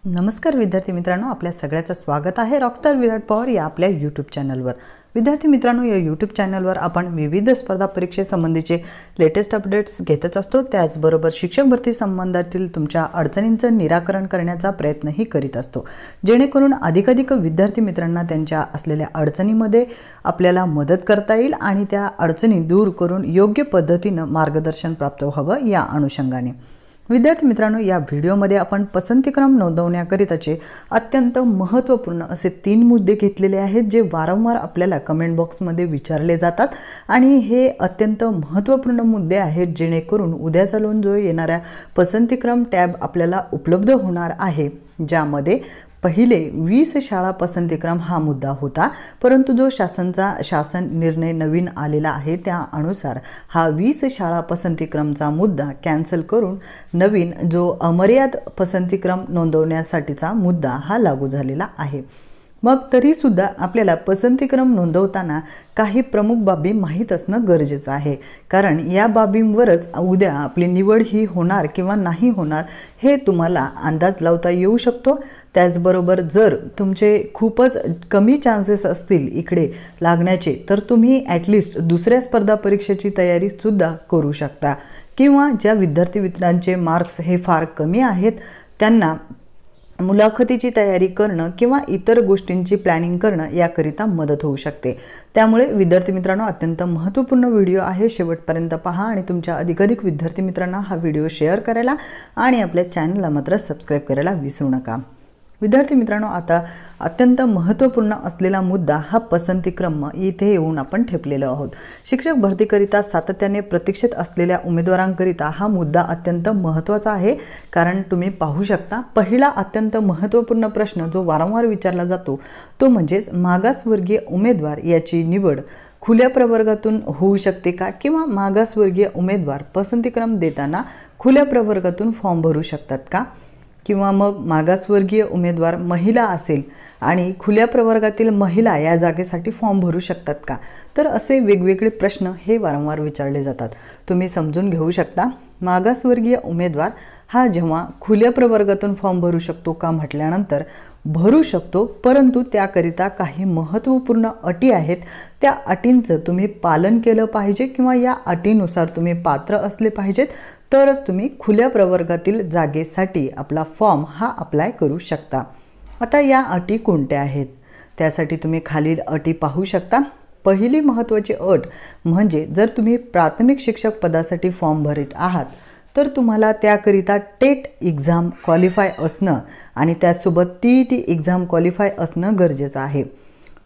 नमस्कार विद्यार्थी मित्रांनो, आपल्या सगळ्याचं स्वागत आहे रॉकस्टार विराट पवार या आपल्या यूट्यूब चॅनलवर। विद्यार्थी मित्रांनो, या यूट्यूब चॅनलवर आपण विविध स्पर्धा परीक्षेसंबंधीचे लेटेस्ट अपडेट्स घेतच असतो। त्याचबरोबर शिक्षक भरती संबंधातील तुमच्या अडचणींचं निराकरण करण्याचा प्रयत्नही करीत असतो, जेणेकरून अधिकाधिक विद्यार्थी मित्रांना त्यांच्या असलेल्या अडचणींमध्ये आपल्याला मदत करता येईल आणि त्या अडचणी दूर करून योग्य पद्धतीने मार्गदर्शन प्राप्त व्हावं या अनुषंगाने। विद्यार्थी मित्रांनो, या व्हिडिओमध्ये आपण पसंतीक्रम नोंदवण्याकरिताचे अत्यंत महत्त्वपूर्ण असे 3 मुद्दे घेतलेले आहेत, जे वारंवार आपल्याला कमेंट बॉक्समध्ये विचारले जातात आणि हे अत्यंत महत्त्वपूर्ण मुद्दे आहेत, जेणेकरून उद्या चालून जो येणाऱ्या पसंतीक्रम टॅब आपल्याला उपलब्ध होणार आहे, ज्यामध्ये पहिले 20 शाळा पसंतीक्रम हा मुद्दा होता, परंतु जो शासन निर्णय नवीन आलेला आहे त्या अनुसार हा 20 शाळा पसंतीक्रमचा मुद्दा कॅन्सल करून नवीन जो अमर्याद पसंतीक्रम नोंदवण्यासाठीचा मुद्दा हा लागू झालेला आहे। मग तरी सुद्धा आपल्याला पसंतीक्रम नोंदवताना काही प्रमुख बाबी माहीत असणं गरजेचं आहे, कारण या बाबींवरच उद्या आपली निवड ही होणार किंवा नाही होणार हे तुम्हाला अंदाज लावता येऊ शकतो। त्याचबरोबर जर तुमचे खूपच कमी चान्सेस असतील इकडे लागण्याचे, तर तुम्ही ॲटलिस्ट दुसऱ्या स्पर्धा परीक्षेची तयारी सुद्धा करू शकता, किंवा ज्या विद्यार्थी मित्रांचे मार्क्स हे फार कमी आहेत त्यांना मुलाखतीची तयारी करणं किंवा इतर गोष्टींची प्लॅनिंग करणं याकरिता मदत होऊ शकते। त्यामुळे विद्यार्थी मित्रांनो, अत्यंत महत्त्वपूर्ण व्हिडिओ आहे, शेवटपर्यंत पहा आणि तुमच्या अधिकाधिक विद्यार्थी मित्रांना हा व्हिडिओ शेअर करायला आणि आपल्या चॅनलला मात्र सबस्क्राइब करायला विसरू नका। विद्यार्थी मित्रांनो, आता अत्यंत महत्त्वपूर्ण असलेला मुद्दा हा पसंतीक्रम इथे येऊन आपण ठेपलेलो आहोत। शिक्षक भरतीकरिता सातत्याने प्रतीक्षित असलेल्या उमेदवारांकरिता हा मुद्दा अत्यंत महत्त्वाचा आहे, कारण तुम्ही पाहू शकता पहिला अत्यंत महत्त्वपूर्ण प्रश्न जो वारंवार विचारला जातो तो म्हणजेच मागासवर्गीय उमेदवार याची निवड खुल्या प्रवर्गातून होऊ शकते का, किंवा मागासवर्गीय उमेदवार पसंतीक्रम देताना खुल्या प्रवर्गातून फॉर्म भरू शकतात का, किंवा मग मागासवर्गीय उमेदवार महिला असेल आणि खुल्या प्रवर्गातील महिला या जागेसाठी फॉर्म भरू शकतात का। तर असे वेगवेगळे प्रश्न हे वारंवार विचारले जातात। तुम्ही समजून घेऊ शकता, मागासवर्गीय उमेदवार हा जेव्हा खुल्या प्रवर्गातून फॉर्म भरू शकतो का म्हटल्यानंतर भरू शकतो, परंतु त्याकरिता काही महत्त्वपूर्ण अटी आहेत। त्या अटींचं तुम्ही पालन केलं पाहिजे किंवा या अटीनुसार तुम्ही पात्र असले पाहिजेत, तरच तुम्ही खुल्या प्रवर्गातील जागेसाठी आपला फॉर्म हा अप्लाय करू शकता। आता या अटी कोणत्या आहेत त्यासाठी तुम्ही खालील अटी पाहू शकता। पहिली महत्त्वाची अट म्हणजे जर तुम्ही प्राथमिक शिक्षक पदासाठी फॉर्म भरत आहात तर तुम्हाला त्याकरिता टेट एक्झाम क्वालिफाय असणं आणि त्यासोबत TET एक्झाम क्वालिफाय असणं गरजेचं आहे।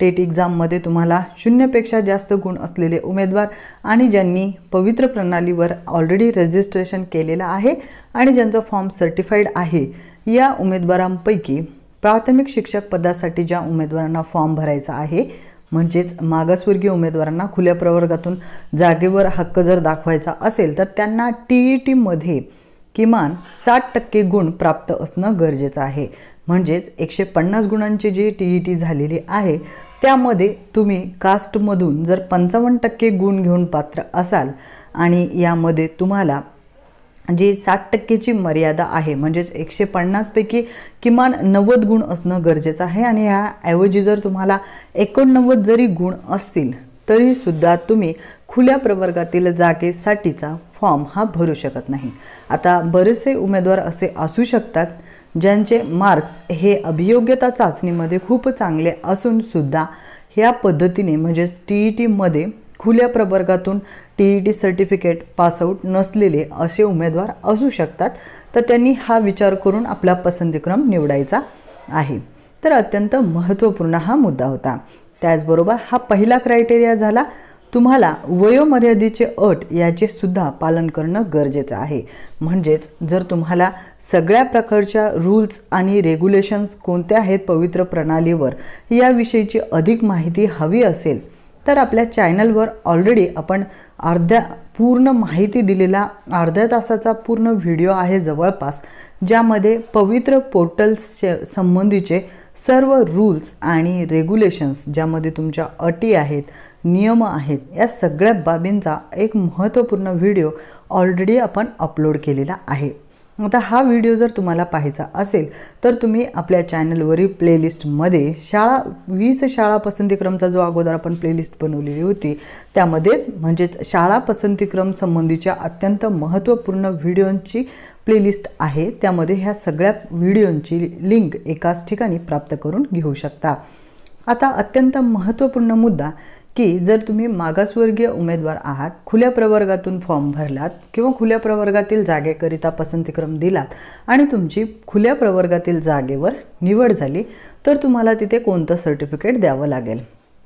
टेट एक्झाममध्ये तुम्हाला 0 पेक्षा जास्त गुण असलेले उमेदवार आणि ज्यांनी पवित्र प्रणालीवर ऑलरेडी रजिस्ट्रेशन केलेलं आहे आणि ज्यांचा फॉर्म सर्टिफाईड आहे, या उमेदवारांपैकी प्राथमिक शिक्षक पदासाठी ज्या उमेदवारांना फॉर्म भरायचा आहे, म्हणजेच मागासवर्गीय उमेदवारांना खुल्या प्रवर्गातून जागेवर हक्क जर दाखवायचा असेल तर त्यांना TET मध्ये किमान 60% गुण प्राप्त असणं गरजेचं आहे। म्हणजेच 150 गुणांची जी TET झालेली आहे त्यामध्ये तुम्ही कास्टमधून जर 55% गुण घेऊन पात्र असाल आणि यामध्ये तुम्हाला जी 60%ची मर्यादा आहे, म्हणजेच 150 पैकी किमान 90 गुण असणं गरजेचं आहे आणि ह्याऐवजी जर तुम्हाला 89 जरी गुण असतील तरी सुद्धा तुम्ही खुल्या प्रवर्गातील जागेसाठीचा फॉर्म हा भरू शकत नाही। आता बरेचसे उमेदवार असे असू शकतात ज्यांचे मार्क्स हे अभियोग्यता चाचणीमध्ये खूप चांगले असून सुद्धा ह्या पद्धतीने म्हणजेच TET मध्ये खुल्या प्रवर्गातून TET सर्टिफिकेट पासआउट नसलेले असे उमेदवार असू शकतात, तर त्यांनी हा विचार करून आपला पसंतीक्रम निवडायचा आहे। तर अत्यंत महत्त्वपूर्ण हा मुद्दा होता। त्याचबरोबर हा पहिला क्रायटेरिया झाला। तुम्हाला वयोमर्यादेचे अट याचे सुद्धा पालन करणं गरजेचं आहे। म्हणजेच जर तुम्हाला सगळ्या प्रकारच्या रूल्स आणि रेग्युलेशन्स कोणत्या आहेत पवित्र प्रणालीवर याविषयीची अधिक माहिती हवी असेल तर आपल्या चॅनलवर ऑलरेडी आपण पूर्ण माहिती दिलेला अर्ध्या तासाचा पूर्ण व्हिडिओ आहे जवळपास, ज्यामध्ये पवित्र पोर्टल्स संबंधीचे सर्व रूल्स आणि रेग्युलेशन्स, ज्यामध्ये तुमच्या अटी आहेत, नियम आहेत, या सगळ्या बाबींचा एक महत्त्वपूर्ण व्हिडिओ ऑलरेडी आपण अपलोड केलेला आहे। आता हा व्हिडिओ जर तुम्हाला पाहायचा असेल तर तुम्ही आपल्या चॅनलवरील प्लेलिस्टमध्ये 20 शाळा पसंतीक्रमचा जो अगोदर आपण प्लेलिस्ट बनवलेली होती त्यामध्येच म्हणजेच शाळा पसंतीक्रम संबंधीच्या अत्यंत महत्त्वपूर्ण व्हिडिओंची प्लेलिस्ट आहे। त्यामध्ये ह्या सगळ्या व्हिडिओंची लिंक एकाच ठिकाणी प्राप्त करून घेऊ शकता। आता अत्यंत महत्त्वपूर्ण मुद्दा की जर तुम्ही मागासवर्गीय उमेदवार आहात, खुल्या प्रवर्गातून फॉर्म भरलात किंवा खुल्या प्रवर्गातील जागेकरिता पसंतीक्रम दिलात आणि तुमची खुल्या प्रवर्गातील जागेवर निवड झाली तर तुम्हाला तिथे कोणतं सर्टिफिकेट द्यावं लागेल।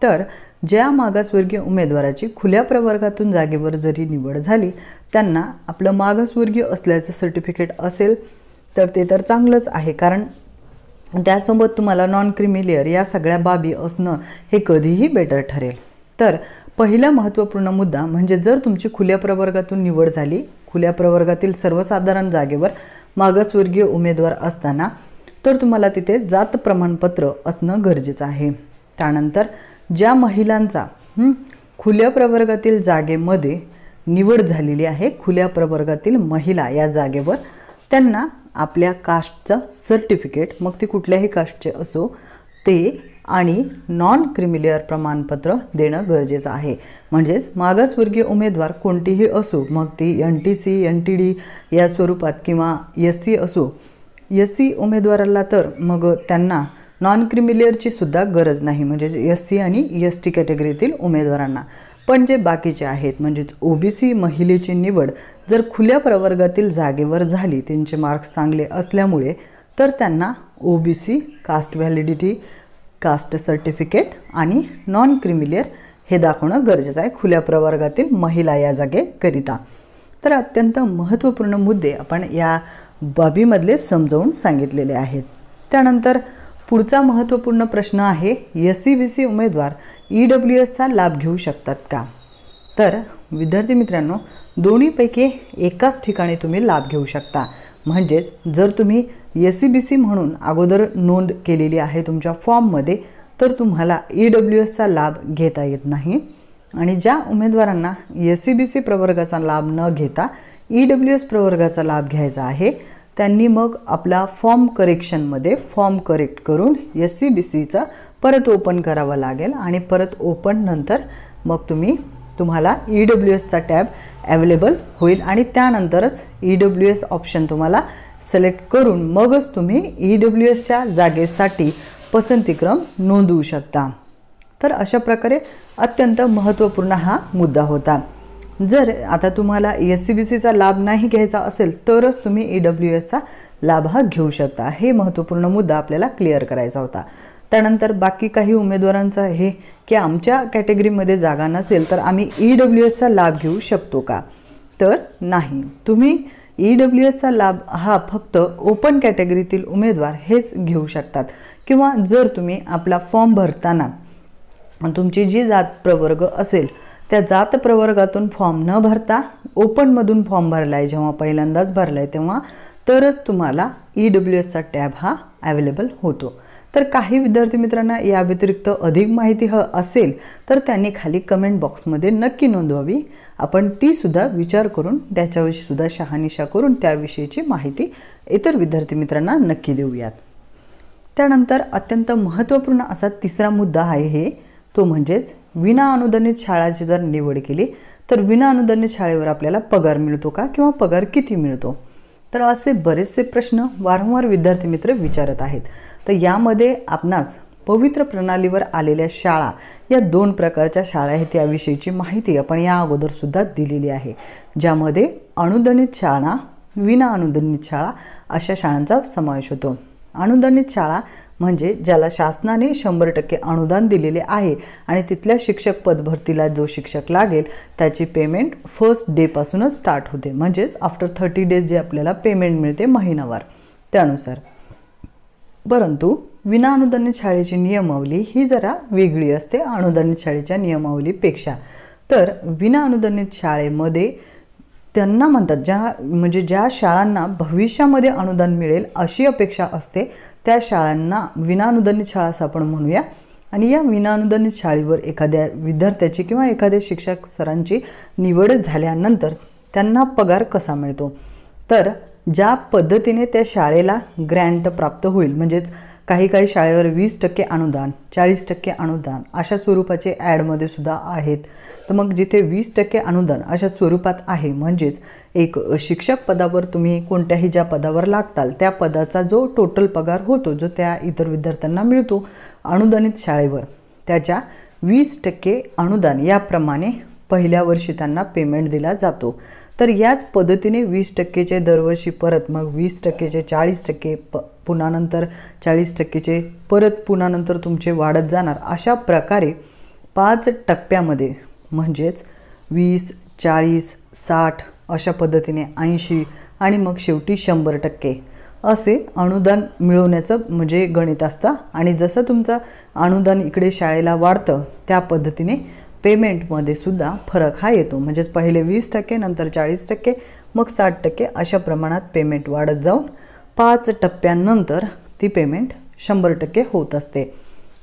तर ज्या मागासवर्गीय उमेदवाराची खुल्या प्रवर्गातून जागेवर जरी निवड झाली त्यांना आपलं मागासवर्गीय असल्याचं सर्टिफिकेट असेल तर ते तर चांगलंच आहे, कारण त्यासोबत तुम्हाला नॉन क्रिमिलियर या सगळ्या बाबी असणं हे कधीही बेटर ठरेल। तर पहिला महत्त्वपूर्ण मुद्दा म्हणजे जर तुमची खुल्या प्रवर्गातून निवड झाली, खुल्या प्रवर्गातील सर्वसाधारण जागेवर मागासवर्गीय उमेदवार असताना तर तुम्हाला तिथे जात प्रमाणपत्र असणं गरजेचं आहे। त्यानंतर ज्या महिलांचा खुल्या प्रवर्गातील जागेमध्ये निवड झालेली आहे, खुल्या प्रवर्गातील महिला या जागेवर, त्यांना आपल्या कास्टचं सर्टिफिकेट, मग ती कुठल्याही कास्टचे असो ते आणि नॉन क्रिमिलियर प्रमाणपत्र देणं गरजेचं आहे। म्हणजेच मागासवर्गीय उमेदवार कोणतीही असो, मग ती NTC NTD या स्वरूपात किंवा SC असो, SC उमेदवाराला तर मग त्यांना नॉन क्रिमिलियरची सुद्धा गरज नाही, म्हणजे SC आणि ST कॅटेगरीतील उमेदवारांना। पण जे बाकीचे आहेत म्हणजेच OBC महिलेची निवड जर खुल्या प्रवर्गातील जागेवर झाली, त्यांचे मार्क्स चांगले असल्यामुळे, तर त्यांना OBC caste validity, caste certificate आणि नॉन क्रिमिलियर हे दाखवणं गरजेचं आहे खुल्या प्रवर्गातील महिला या जागेकरिता। तर अत्यंत महत्त्वपूर्ण मुद्दे आपण या बाबीमधले समजावून सांगितलेले आहेत। त्यानंतर पुढचा महत्त्वपूर्ण प्रश्न आहे, SC BC उमेदवार EWSचा लाभ घेऊ शकतात का? तर विद्यार्थी मित्रांनो, दोन्हीपैकी एकाच ठिकाणी तुम्ही लाभ घेऊ शकता। म्हणजेच जर तुम्ही SC BC म्हणून अगोदर नोंद केलेली आहे तुमच्या फॉर्ममध्ये तर तुम्हाला EWSचा लाभ घेता येत नाही, आणि ज्या उमेदवारांना SC BC प्रवर्गाचा लाभ न घेता EWS प्रवर्गाचा लाभ घ्यायचा आहे त्यांनी मग आपला फॉर्म करेक्शनमध्ये फॉर्म करेक्ट करून SC BCचा परत ओपन करावा लागेल, आणि परत ओपन नंतर मग तुम्हाला EWSचा टॅब अवेलेबल होईल आणि त्यानंतरच EWS ऑप्शन तुम्हाला सिलेक्ट करून मगच तुम्ही EWSच्या जागेसाठी पसंतीक्रम नोंदवू शकता। तर अशा प्रकारे अत्यंत महत्त्वपूर्ण हा मुद्दा होता। जर आता तुम्हाला SC BCचा लाभ नाही घ्यायचा असेल तरच तुम्ही EWSचा लाभ हा घेऊ शकता। हे महत्त्वपूर्ण मुद्दा आपल्याला क्लिअर करायचा होता। त्यानंतर बाकी काही उमेदवारांचं आहे की आमच्या कॅटेगरीमध्ये जागा नसेल तर आम्ही EWSचा लाभ घेऊ शकतो का? तर नाही, तुम्ही EWSचा लाभ हा फक्त ओपन कॅटेगरीतील उमेदवार हेच घेऊ शकतात, किंवा जर तुम्ही आपला फॉर्म भरताना तुमची जी जात प्रवर्ग असेल त्या जात प्रवर्गातून फॉर्म न भरता ओपनमधून फॉर्म भरलाय, जेव्हा पहिल्यांदाच भरलाय तेव्हा तरच तुम्हाला EWSचा टॅब हा अवेलेबल होतो। तर काही विद्यार्थी मित्रांना या व्यतिरिक्त अधिक माहिती असेल तर त्यांनी खाली कमेंट बॉक्समध्ये नक्की नोंदवावी, आपण ती सुद्धा विचार करून त्याच्याविषयी सुद्धा शहानिशा करून त्याविषयीची माहिती इतर विद्यार्थी मित्रांना नक्की देऊयात। त्यानंतर अत्यंत महत्त्वपूर्ण असा तिसरा मुद्दा आहे तो म्हणजेच विना अनुदानित शाळाची जर निवड केली तर विना अनुदानित शाळेवर आपल्याला पगार मिळतो का, किंवा पगार किती मिळतो? तर असे बरेचसे प्रश्न वारंवार विद्यार्थी मित्र विचारत आहेत। तर यामध्ये आपणास पवित्र प्रणालीवर आलेल्या शाळा या 2 प्रकारच्या शाळा आहेत याविषयीची माहिती आपण या अगोदर सुद्धा दिलेली आहे, ज्यामध्ये अनुदानित शाळा, विना अनुदानित शाळा अशा शाळांचा समावेश होतो। अनुदानित शाळा म्हणजे ज्याला शासनाने 100% अनुदान दिलेले आहे आणि तिथल्या शिक्षक पद भरतीला जो शिक्षक लागेल त्याची पेमेंट फर्स्ट डे पासूनच स्टार्ट होते, म्हणजेच आफ्टर 30 डेज जे आपल्याला पेमेंट मिळते महिनावार त्यानुसार। परंतु विना अनुदानित शाळेची नियमावली ही जरा वेगळी असते अनुदानित शाळेच्या नियमावलीपेक्षा। तर विना अनुदानित शाळेमध्ये त्यांना म्हणतात ज्या शाळांना भविष्यामध्ये अनुदान मिळेल अशी अपेक्षा असते त्या शाळांना विना अनुदानित शाळा असं आपण म्हणूया। आणि या विना अनुदानित शाळेवर एखाद्या विद्यार्थ्याची किंवा एखाद्या शिक्षक सरांची निवड झाल्यानंतर त्यांना पगार कसा मिळतो? तर ज्या पद्धतीने त्या शाळेला ग्रँट प्राप्त होईल, म्हणजेच काही शाळेवर 20% अनुदान, 40% अनुदान अशा स्वरूपाचे ॲडमध्ये सुद्धा आहेत. तर मग जिथे 20% अनुदान अशा स्वरूपात आहे, म्हणजेच एक शिक्षक पदावर तुम्ही कोणत्याही ज्या पदावर लागताल त्या पदाचा जो टोटल पगार होतो, जो त्या इतर विद्यार्थ्यांना मिळतो अनुदानित शाळेवर, त्याच्या 20% अनुदान याप्रमाणे पहिल्या वर्षी त्यांना पेमेंट दिला जातो. तर याच पद्धतीने 20%चे दरवर्षी परत, मग 20%चे 40%, पुन्हा नंतर 40%चे परत, पुन्हा नंतर तुमचे वाढत जाणार. अशा प्रकारे 5 टप्प्यामध्ये, म्हणजेच 20, 40, 60 अशा पद्धतीने 80 आणि मग शेवटी 100% असे अनुदान मिळवण्याचं म्हणजे गणित असतं. आणि जसं तुमचं अनुदान इकडे शाळेला वाढतं त्या पद्धतीने पेमेंटमध्ये सुद्धा फरक हा येतो. म्हणजेच पहिले 20%, नंतर 40%, मग 60% अशा प्रमाणात पेमेंट वाढत जाऊन 5 टप्प्यांनंतर ती पेमेंट 100% होत असते.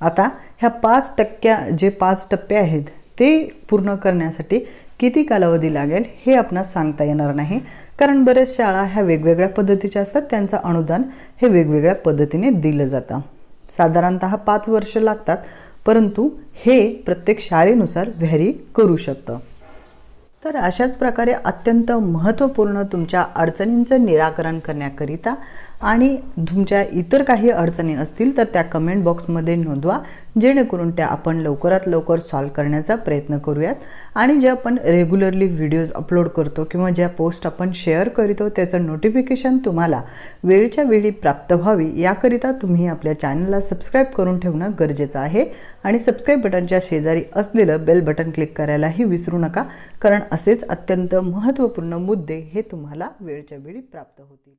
आता ह्या 5 टप्पे आहेत ते पूर्ण करण्यासाठी किती कालावधी लागेल हे आपणास सांगता येणार नाही, कारण बऱ्याच शाळा ह्या वेगवेगळ्या पद्धतीच्या असतात, त्यांचं अनुदान हे वेगवेगळ्या पद्धतीने दिलं जातं. साधारणतः 5 वर्ष लागतात, परंतु हे प्रत्येक शाळेनुसार व्हॅरी करू शकतं. तर अशाच प्रकारे अत्यंत महत्त्वपूर्ण तुमच्या अडचणींचं निराकरण करण्याकरिता आणि तुमच्या इतर काही अडचणी असतील तर त्या कमेंट बॉक्समध्ये नोंदवा, जेणेकरून त्या आपण लवकरात लवकर सॉल्व करण्याचा प्रयत्न करूयात. आणि जे आपण रेग्युलरली व्हिडिओज अपलोड करतो किंवा ज्या पोस्ट आपण शेअर करतो त्याचं नोटिफिकेशन तुम्हाला वेळच्या वेळी प्राप्त व्हावी याकरिता तुम्ही आपल्या चॅनलला सबस्क्राईब करून ठेवणं गरजेचं आहे. आणि सबस्क्राईब बटनच्या शेजारी असलेलं बेल बटन क्लिक करायलाही विसरू नका, कारण असेच अत्यंत महत्त्वपूर्ण मुद्दे हे तुम्हाला वेळच्या वेळी प्राप्त होतील.